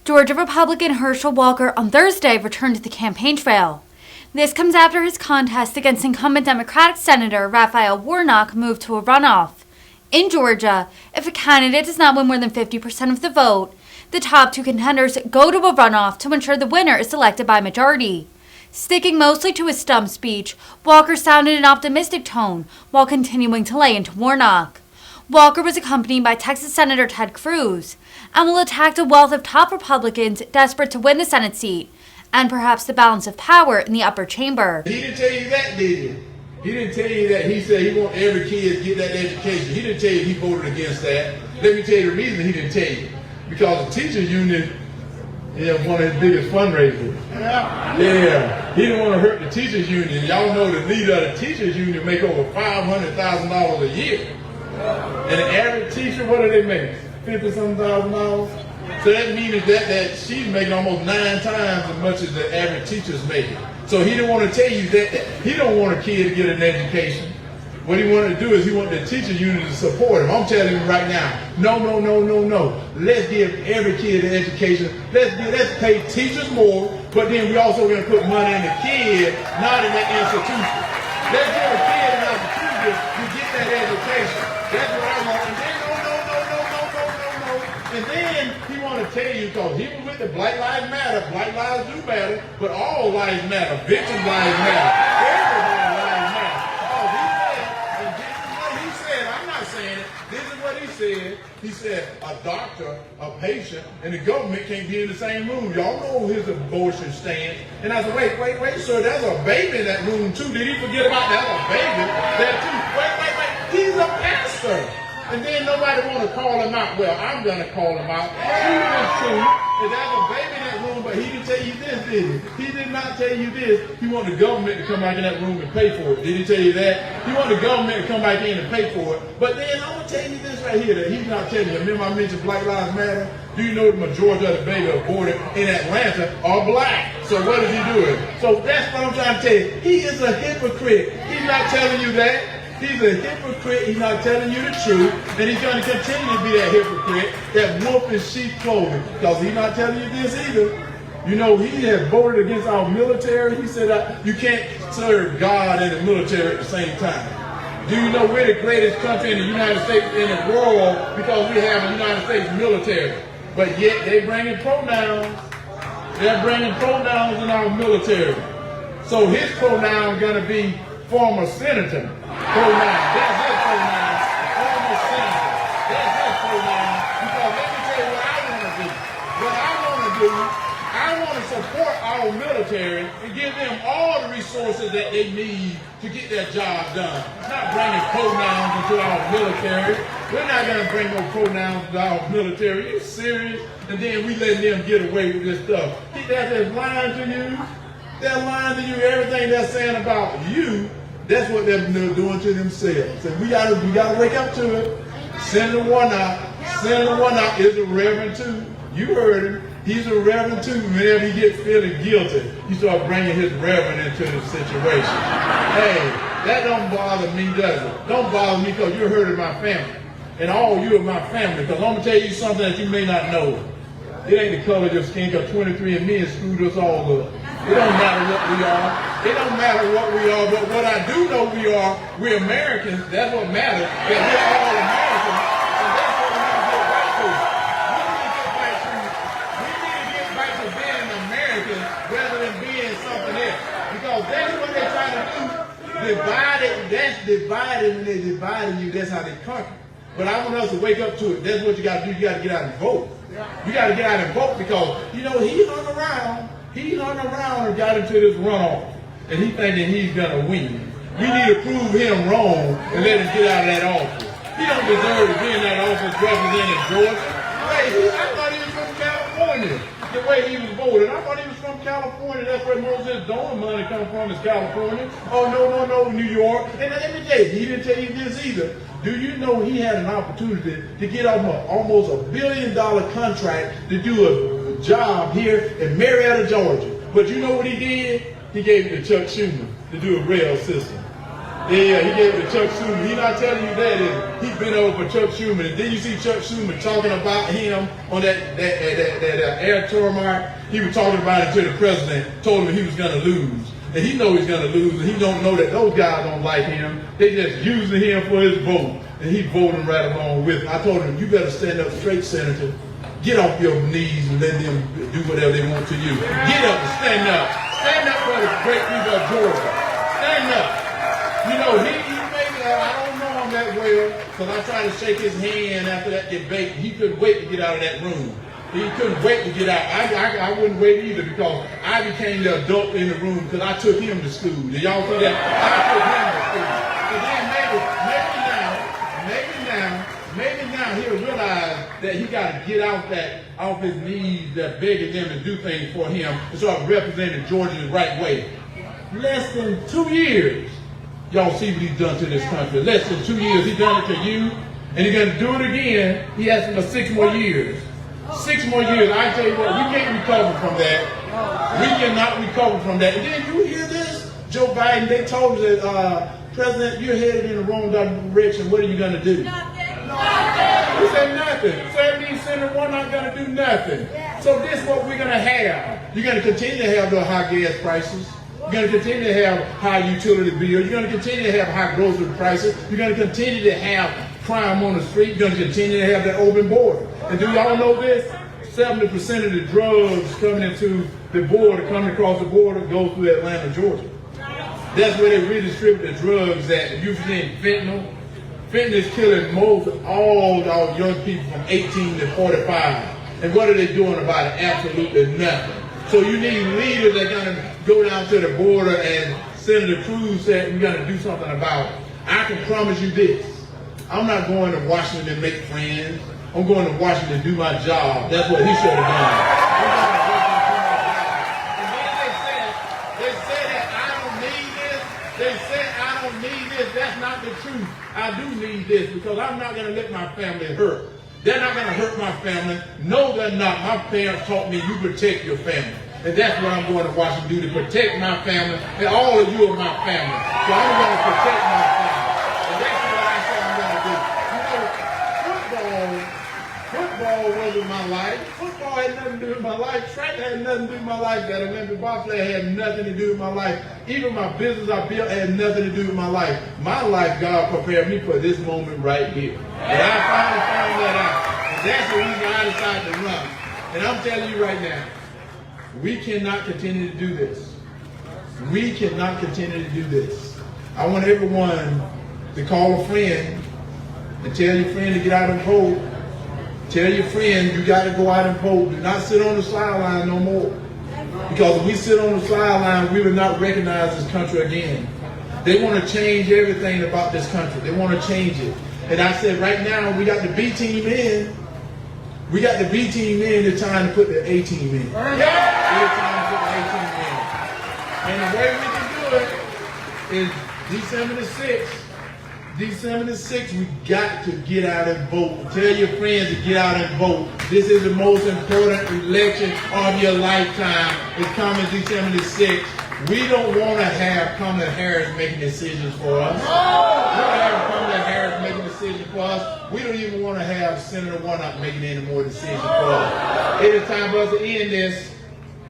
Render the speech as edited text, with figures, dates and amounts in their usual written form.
Georgia Republican Herschel Walker on Thursday returned to the campaign trail. This comes after his contest against incumbent Democratic Senator Raphael Warnock moved to a runoff. In Georgia, if a candidate does not win more than 50% of the vote, the top two contenders go to a runoff to ensure the winner is selected by majority. Sticking mostly to his stump speech, Walker sounded an optimistic tone while continuing to lay into Warnock. Walker was accompanied by Texas Senator Ted Cruz and will attack the wealth of top Republicans desperate to win the Senate seat and perhaps the balance of power in the upper chamber. He didn't tell you that, did he? He didn't tell you that he said he wants every kid to get that education. He didn't tell you he voted against that. Let me tell you the reason he didn't tell you. Because the teachers union is one of his biggest fundraisers. Yeah. He didn't want to hurt the teachers union. Y'all know the leader of the teachers union make over $500,000 a year. And the average teacher, what do they make? $50-something thousand. So that means that she's making almost 9 times as much as the average teacher's making. So he didn't want to tell you that he don't want a kid to get an education. What he wanted to do is he wanted the teachers union to support him. I'm telling you right now, no. Let's give every kid an education. Let's pay teachers more, but then we also going to put money in the kid, not in that institution. Let's give a kid an opportunity to get that education. That's what I want. And then he want to tell you, because he was with the Black Lives Matter, Black Lives do matter, but all lives matter. Victims' lives matter. Everybody's lives matter. Oh, he said, and this is what he said. I'm not saying it. This is what he said. He said a doctor, a patient, and the government can't be in the same room. Y'all know his abortion stance. And I said, wait, sir, there's a baby in that room too. Did he forget about that? A baby there too. Wait. He's a pastor. And then nobody want to call him out. Well, I'm going to call him out. True. And there's a baby in that room, but he didn't tell you this, did he? He did not tell you this. He wanted the government to come back in that room and pay for it. Did he tell you that? He wanted the government to come back in and pay for it. But then I'm going to tell you this right here that he's not telling you. Remember I mentioned Black Lives Matter? Do you know the majority of the babies aborted in Atlanta are black? So what is he doing? So that's what I'm trying to tell you. He is a hypocrite. He's not telling you that. He's a hypocrite. He's not telling you the truth. And he's going to continue to be that hypocrite, that wolf in sheep clothing. Because he's not telling you this either. You know, he has voted against our military. He said you can't serve God and the military at the same time. Do you know we're the greatest country in the United States in the world because we have a United States military. But yet they bringing pronouns. They're bringing pronouns in our military. So his pronoun is going to be former senator. Pronoun. That's his pronoun. Former senator. That's his pronoun. Because let me tell you what I want to do. What I want to do, I want to support our military and give them all the resources that they need to get their job done. Not bringing pronouns into our military. We're not going to bring no pronouns to our military. You serious? And then we letting them get away with this stuff. That's lying to you. They're lying to you. Everything they're saying about you, that's what they're doing to themselves. And we gotta wake up to it. Senator Warnock is a reverend too. You heard him. He's a reverend too. Whenever he gets feeling guilty, you start bringing his reverend into the situation. Hey, that don't bother me, does it? Don't bother me because you're hurting my family. And all you are my family. Because I'm going to tell you something that you may not know. It ain't the color of your skin, because 23andMe has screwed us all up. It don't matter what we are. It don't matter what we are, but what I do know we're Americans. That's what matters. That we're all Americans, and that's what we need to get back to. We need to get back to being an American rather than being something else. Because that's what they're trying to do. That's divided. When they're dividing you, that's how they conquer. But I want us to wake up to it. That's what you got to do. You got to get out and vote. You got to get out and vote because, you know, he hung around and got into this runoff. And he thinking he's going to win. We need to prove him wrong and let him get out of that office. He don't deserve to be in that office representing Georgia. Hey, I thought he was from California. The way he was voted, I thought he was from California. That's where most of his donor money comes from, is California. Oh, no, New York. And let me tell you, he didn't tell you this either. Do you know he had an opportunity to get almost $1 billion contract to do a job here in Marietta, Georgia? But you know what he did? He gave it to Chuck Schumer to do a rail system. Yeah, he gave it to Chuck Schumer. He not telling you that, is he? He been over for Chuck Schumer. And then you see Chuck Schumer talking about him on that air tour mark. He was talking about it to the president, told him he was going to lose. And he know he's going to lose, and he don't know that those guys don't like him. They just using him for his vote. And he voting right along with him. I told him, you better stand up straight, Senator. Get off your knees and let them do whatever they want to you. Get up and stand up. Stand up for the great people of Georgia. Stand up. You know, he maybe, I don't know him that well, because I tried to shake his hand after that debate. He couldn't wait to get out of that room. He couldn't wait to get out. I wouldn't wait either, because I became the adult in the room because I took him to school. Did y'all see that? I took him to school. And then maybe now he'll realize that he got to get off his knees, that begging them to do things for him and start representing Georgia the right way. Less than 2 years. Y'all see what he's done to this country. Less than 2 years, he's done it to you, and he's going to do it again. He has for 6 more years. 6 more years. I tell you what, we can't recover from that. We cannot recover from that. And then you hear this? Joe Biden, they told us that, President, you're headed in the wrong direction. What are you going to do? Nothing. He said nothing. 70% we're not going to do nothing. So this is what we're going to have. You're going to continue to have the high gas prices. You're going to continue to have high utility bills. You're going to continue to have high grocery prices. You're going to continue to have crime on the street. You're going to continue to have that open border. And do y'all know this? 70% of the drugs coming into the border, coming across the border, go through Atlanta, Georgia. That's where they redistribute the drugs at. You've seen fentanyl. Fentanyl is killing most all young people from 18 to 45. And what are they doing about it? Absolutely nothing. So you need leaders that are going to go down to the border, and Senator Cruz said we're going to do something about it. I can promise you this. I'm not going to Washington to make friends. I'm going to Washington to do my job. That's what he should have done. And then they said that I don't need this. They said I don't need this. That's not the truth. I do need this, because I'm not going to let my family hurt. They're not going to hurt my family. No, they're not. My parents taught me you protect your family. And that's what I'm going to Washington to do, to protect my family. And all of you are my family. So I'm going to protect my family. And that's what I said I'm going to do. You know, football wasn't my life. Football had nothing to do with my life. Track had nothing to do with my life. That Olympic bobsled had nothing to do with my life. Even my business I built had nothing to do with my life. My life, God prepared me for this moment right here. And I finally found that out. And that's the reason I decided to run. And I'm telling you right now, we cannot continue to do this. We cannot continue to do this. I want everyone to call a friend and tell your friend to get out and vote. Tell your friend you got to go out and vote. Do not sit on the sideline no more. Because if we sit on the sideline, we will not recognize this country again. They want to change everything about this country. They want to change it. And I said, right now, we got the B team in. We got the B team in. It's time to put the A team in. It's time to put the A team in. And the way we can do it is December the 6th. December the 6th, we got to get out and vote. Tell your friends to get out and vote. This is the most important election of your lifetime. It's coming December the 6th. We don't want to have Kamala Harris making decisions for us. We don't have Kamala Harris making decisions for us. We don't even want to have Senator Warnock making any more decisions for us. It is time for us to end this.